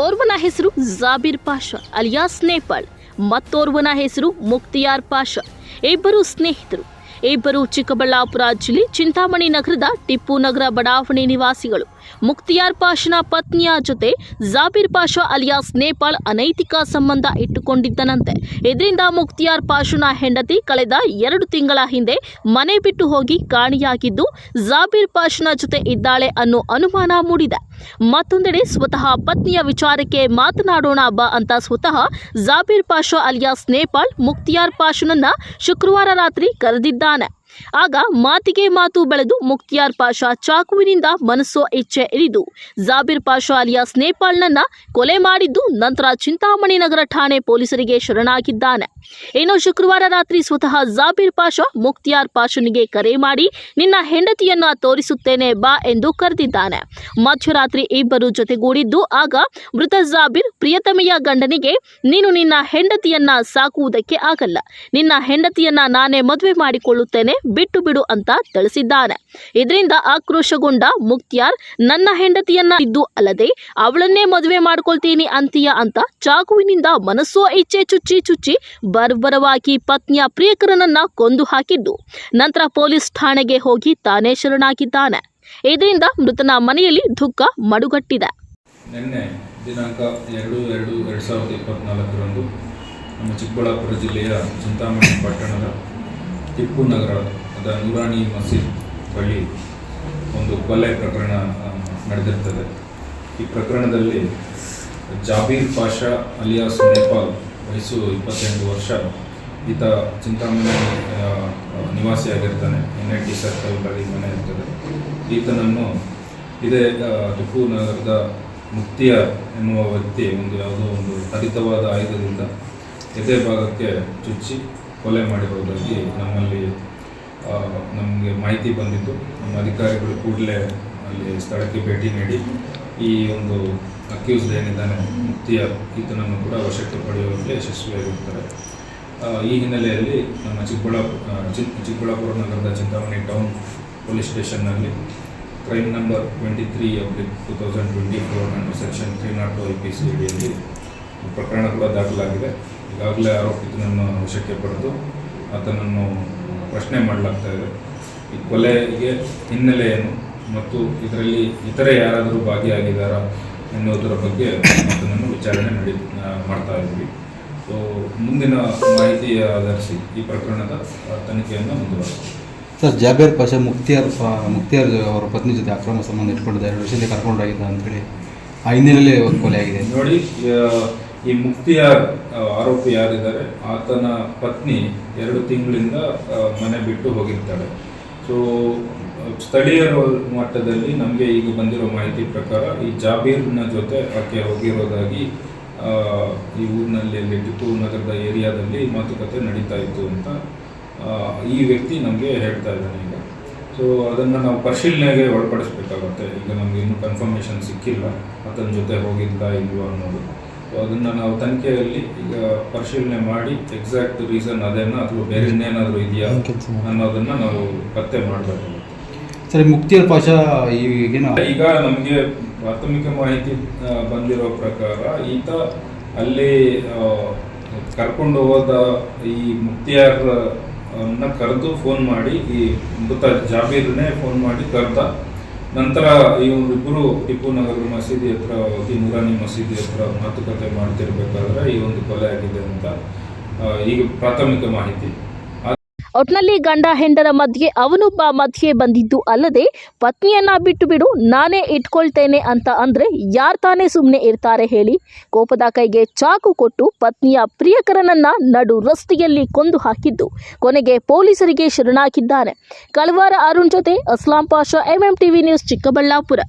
ಓರ್ವನ ಹೆಸರು ಜಾಬೀರ್ ಪಾಷಾ ಅಲಿಯಾಸ್ ನೇಪಾಳ್, ಮತ್ತೋರ್ವನ ಹೆಸರು ಮುಕ್ತಿಯಾರ್ ಪಾಷಾ. ಇಬ್ಬರು ಸ್ನೇಹಿತರು. ಇಬ್ಬರು ಚಿಕ್ಕಬಳ್ಳಾಪುರ ಜಿಲ್ಲೆ ಚಿಂತಾಮಣಿ ನಗರದ ಟಿಪ್ಪು ನಗರ ಬಡಾವಣೆ ನಿವಾಸಿಗಳು. ಮುಕ್ತಿಯಾರ್ ಪಾಷನ ಪತ್ನಿಯ ಜೊತೆ ಜಾಬೀರ್ ಪಾಷಾ ಅಲಿಯಾಸ್ ನೇಪಾಳ್ ಅನೈತಿಕ ಸಂಬಂಧ ಇಟ್ಟುಕೊಂಡಿದ್ದನಂತೆ. ಇದರಿಂದ ಮುಕ್ತಿಯಾರ್ ಪಾಷನ ಹೆಂಡತಿ ಕಳೆದ 2 ತಿಂಗಳ ಹಿಂದೆ ಮನೆ ಬಿಟ್ಟು ಹೋಗಿ ಕಾಣೆಯಾಗಿದ್ದು, ಜಾಬೀರ್ ಪಾಷನ ಜೊತೆ ಇದ್ದಾಳೆ ಅನ್ನೋ ಅನುಮಾನ ಮೂಡಿದೆ. ಮತ್ತೊಂದೆಡೆ ಸ್ವತಃ ಪತ್ನಿಯ ವಿಚಾರಕ್ಕೆ ಮಾತನಾಡೋಣ ಬಾ ಅಂತ ಸ್ವತಃ ಜಾಬೀರ್ ಪಾಷಾ ಅಲಿಯಾಸ್ ನೇಪಾಳ್ ಮುಕ್ತಿಯಾರ್ ಪಾಷನನ್ನ ಶುಕ್ರವಾರ ರಾತ್ರಿ ಕರೆದಿದ್ದಾನೆ. ಆಗ ಮಾತಿಗೆ ಮಾತು ಬೆಳೆದು ಮುಕ್ತಿಯಾರ್ ಪಾಷಾ ಚಾಕುವಿನಿಂದ ಮನಸ್ಸೋ ಇಚ್ಛೆ ಇಳಿದು ಜಾಬೀರ್ ಪಾಷಾ ಅಲಿಯಾಸ್ ನೇಪಾಳ್ನನ್ನ ಕೊಲೆ ಮಾಡಿದ್ದು, ನಂತರ ಚಿಂತಾಮಣಿ ನಗರ ಠಾಣೆ ಪೊಲೀಸರಿಗೆ ಶರಣಾಗಿದ್ದಾನೆ. ಇನ್ನು ಶುಕ್ರವಾರ ರಾತ್ರಿ ಸ್ವತಃ ಜಾಬೀರ್ ಪಾಷಾ ಮುಕ್ತಿಯಾರ್ ಪಾಷನಿಗೆ ಕರೆ ಮಾಡಿ ನಿನ್ನ ಹೆಂಡತಿಯನ್ನ ತೋರಿಸುತ್ತೇನೆ ಬಾ ಎಂದು ಕರೆದಿದ್ದಾನೆ. ಮಧ್ಯರಾತ್ರಿ ಇಬ್ಬರು ಜೊತೆಗೂಡಿದ್ದು, ಆಗ ಮೃತ ಜಾಬೀರ್ ಪ್ರಿಯತಮೆಯ ಗಂಡನಿಗೆ ನೀನು ನಿನ್ನ ಹೆಂಡತಿಯನ್ನ ಸಾಕುವುದಕ್ಕೆ ಆಗಲ್ಲ, ನಿನ್ನ ಹೆಂಡತಿಯನ್ನ ನಾನೇ ಮದುವೆ ಮಾಡಿಕೊಳ್ಳುತ್ತೇನೆ, ಬಿಟ್ಟು ಬಿಡು ಅಂತ ತಿಳಿಸಿದ್ದಾನೆ. ಇದರಿಂದ ಆಕ್ರೋಶಗೊಂಡ ಮುಕ್ತಿಯಾರ್ ನನ್ನ ಹೆಂಡತಿಯನ್ನ ಇದ್ದು ಅಲ್ಲದೆ ಅವಳನ್ನೇ ಮದುವೆ ಮಾಡ್ಕೊಳ್ತೀನಿ ಅಂತೀಯ ಅಂತ ಚಾಕುವಿನಿಂದ ಮನಸ್ಸೋ ಇಚ್ಛೆ ಚುಚ್ಚಿ ಬರ್ಬರವಾಗಿ ಪತ್ನಿಯ ಪ್ರಿಯಕರನನ್ನ ಕೊಂದು ಹಾಕಿದ್ದು, ನಂತರ ಪೊಲೀಸ್ ಠಾಣೆಗೆ ಹೋಗಿ ತಾನೇ ಶರಣಾಗಿದ್ದಾನೆ. ಇದರಿಂದ ಮೃತನ ಮನೆಯಲ್ಲಿ ದುಃಖ ಮಡುಗಟ್ಟಿದೆ. ನಿನ್ನೆ ದಿನಾಂಕ 2/2/2024 ನಮ್ಮ ಚಿಕ್ಕಬಳ್ಳಾಪುರ ಜಿಲ್ಲೆಯ ಚಿಂತಾಮಣಿ ಪಟ್ಟಣದ ಟಿಪ್ಪು ನಗರದ ನೂರಾನಿ ಮಸೀದ್ ಬಳಿ ಒಂದು ಕೊಲೆ ಪ್ರಕರಣ ನಡೆದಿರ್ತದೆ. ಈ ಪ್ರಕರಣದಲ್ಲಿ ಜಾಬೀರ್ ಪಾಷಾ ಅಲಿಯಾಸ್ ನೇಪಾಳ್, ವಯಸ್ಸು 28 ವರ್ಷ, ಈತ ಚಿಂತಾಮಣಿ ನಿವಾಸಿಯಾಗಿರ್ತಾನೆ. NIT ಸರ್ಕಲ್ ಬಳಿ ಮನೆ ಇರ್ತದೆ. ಈತನನ್ನು ಇದೇ ಟಿಪ್ಪು ನಗರದ ಮುಕ್ತಿಯಾರ್ ಎನ್ನುವ ವ್ಯಕ್ತಿ ಯಾವುದೋ ಒಂದು ಹರಿತವಾದ ಆಯುಧದಿಂದ ಎದೆ ಭಾಗಕ್ಕೆ ಚುಚ್ಚಿ ಕೊಲೆ ಮಾಡಿರುವುದಾಗಿ ನಮಗೆ ಮಾಹಿತಿ ಬಂದಿದ್ದು, ನಮ್ಮ ಅಧಿಕಾರಿಗಳು ಕೂಡಲೇ ಅಲ್ಲಿ ಸ್ಥಳಕ್ಕೆ ಭೇಟಿ ನೀಡಿ ಈ ಒಂದು ಅಕ್ಯೂಸ್ಡ್ ಏನಿದ್ದಾನೆ ಮುಕ್ತಿಯಾರ್, ಈತನನ್ನು ಕೂಡ ವಶಕ್ಕೆ ಪಡೆಯುವಲ್ಲಿ ಯಶಸ್ವಿಯಾಗಿರ್ತಾರೆ. ಈ ಹಿನ್ನೆಲೆಯಲ್ಲಿ ನಮ್ಮ ಚಿಕ್ಕಬಳ್ಳಾಪುರ ನಗರದ ಚಿಂತಾಮಣಿ ಟೌನ್ ಪೊಲೀಸ್ ಸ್ಟೇಷನ್ನಲ್ಲಿ crime number 23/2024 under section 302 IPC ಅಡಿಯಲ್ಲಿ ಪ್ರಕರಣ ಕೂಡ ದಾಖಲಾಗಿದೆ. ಈಗಾಗಲೇ ಆರೋಪಿತನನ್ನು ವಶಕ್ಕೆ ಪಡೆದು ಆತನನ್ನು ಪ್ರಶ್ನೆ ಮಾಡಲಾಗ್ತಾ ಇದೆ. ಈ ಕೊಲೆಗೆ ಹಿನ್ನೆಲೆ ಏನು ಮತ್ತು ಇದರಲ್ಲಿ ಇತರೆ ಯಾರಾದರೂ ಭಾಗಿಯಾಗಿದ್ದಾರಾ ಎನ್ನುವುದರ ಬಗ್ಗೆ ಆತನನ್ನು ವಿಚಾರಣೆ ಮಾಡ್ತಾ ಇದ್ವಿ. ಸೊ ಮುಂದಿನ ಮಾಹಿತಿಯ ಆಧರಿಸಿ ಈ ಪ್ರಕರಣದ ತನಿಖೆಯನ್ನು ಮುಂದುವರಿಸ್ತೀವಿ. ಸರ್, ಜಾಬೀರ್ ಪಾಷಾ ಮುಕ್ತಿಯಾರ್ ಅವರ ಪತ್ನಿ ಜೊತೆ ಅಕ್ರಮ ಸಂಬಂಧ ಇಟ್ಕೊಂಡಿದ್ದ 2 ವರ್ಷದಿಂದ ಕರ್ಕೊಂಡೋಗಿದ್ದ ಅಂತೇಳಿ ಆ ಹಿನ್ನೆಲೆಯಲ್ಲಿ ಒಂದು ಕೊಲೆ ಆಗಿದೆ. ನೋಡಿ, ಈ ಮುಕ್ತಿಯಾರ್ ಆರೋಪಿ ಯಾರಿದ್ದಾರೆ, ಆತನ ಪತ್ನಿ 2 ತಿಂಗಳಿಂದ ಮನೆ ಬಿಟ್ಟು ಹೋಗಿರ್ತಾಳೆ. ಸೊ ಸ್ಥಳೀಯರ ಮಟ್ಟದಲ್ಲಿ ನಮಗೆ ಈಗ ಬಂದಿರೋ ಮಾಹಿತಿ ಪ್ರಕಾರ ಈ ಜಾಬೀರ್ನ ಜೊತೆ ಆಕೆ ಹೋಗಿರೋದಾಗಿ ಈ ಊರಿನಲ್ಲಿ ಟಿಪ್ಪು ನಗರದ ಏರಿಯಾದಲ್ಲಿ ಮಾತುಕತೆ ನಡೀತಾ ಇತ್ತು ಅಂತ ಈ ವ್ಯಕ್ತಿ ನಮಗೆ ಹೇಳ್ತಾ ಇದ್ದಾನೆ ಈಗ. ಸೊ ಅದನ್ನು ನಾವು ಪರಿಶೀಲನೆಗೆ ಒಳಪಡಿಸಬೇಕಾಗುತ್ತೆ. ಈಗ ನಮಗೆ ಇನ್ನೂ ಕನ್ಫರ್ಮೇಷನ್ ಸಿಕ್ಕಿಲ್ಲ ಆತನ ಜೊತೆ ಹೋಗಿದ್ದ ಇಲ್ವೋ ಅನ್ನೋದು. ಸೊ ಅದನ್ನು ನಾವು ತನಿಖೆಯಲ್ಲಿ ಈಗ ಪರಿಶೀಲನೆ ಮಾಡಿ ಎಕ್ಸಾಕ್ಟ್ ರೀಸನ್ ಅದೇನೋ ಅಥವಾ ಬೇರೆ ಇನ್ನೇನಾದರೂ ಇದೆಯಾ ಅನ್ನೋದನ್ನು ನಾವು ಪತ್ತೆ ಮಾಡಬೇಕಾಗುತ್ತೆ. ಸರಿ, ಮುಕ್ತಿಯಾರ್ ಪಾಷಾ ಈಗ ನಮಗೆ ಪ್ರಾಥಮಿಕ ಮಾಹಿತಿ ಬಂದಿರೋ ಪ್ರಕಾರ ಈತ ಅಲ್ಲಿ ಕರ್ಕೊಂಡು ಹೋದ ಈ ಮುಕ್ತಿಯಾರ್ ಕರೆದು ಫೋನ್ ಮಾಡಿ, ಈ ಮೃತ ಜಾಬೀರ್ನೇ ಫೋನ್ ಮಾಡಿ ಕರೆದ ನಂತರ ಇವರಿಬ್ಬರು ಟಿಪ್ಪು ನಗರ ಮಸೀದಿ ಹತ್ರ ಹೋಗಿ ನೂರಾನಿ ಮಸೀದಿ ಹತ್ರ ಮಾತುಕತೆ ಮಾಡ್ತಿರ್ಬೇಕಾದ್ರೆ ಈ ಒಂದು ಕೊಲೆ ಆಗಿದೆ ಅಂತ ಈಗ ಪ್ರಾಥಮಿಕ ಮಾಹಿತಿ. ಒಟ್ನಲ್ಲಿ ಗಂಡ ಹೆಂಡರ ಮಧ್ಯೆ ಅವನೊಬ್ಬ ಮಧ್ಯೆ ಬಂದಿದ್ದು ಅಲ್ಲದೆ ಪತ್ನಿಯನ್ನ ಬಿಟ್ಟು ಬಿಡು, ನಾನೇ ಇಟ್ಕೊಳ್ತೇನೆ ಅಂತ ಅಂದ್ರೆ ಯಾರು ತಾನೇ ಸುಮ್ಮನೆ ಇರ್ತಾರೆ ಹೇಳಿ? ಕೋಪದ ಕೈಗೆ ಚಾಕು ಕೊಟ್ಟು ಪತ್ನಿಯ ಪ್ರಿಯಕರನನ್ನ ನಡು ರಸ್ತೆಯಲ್ಲಿ ಕೊಂದು ಹಾಕಿದ್ದು, ಕೊನೆಗೆ ಪೊಲೀಸರಿಗೆ ಶರಣಾಗಿದ್ದಾನೆ. ಕಳವಾರ ಅರುಣ್ ಜೊತೆ ಅಸ್ಲಾಂ ಪಾಷಾ, MMTV ನ್ಯೂಸ್, ಚಿಕ್ಕಬಳ್ಳಾಪುರ.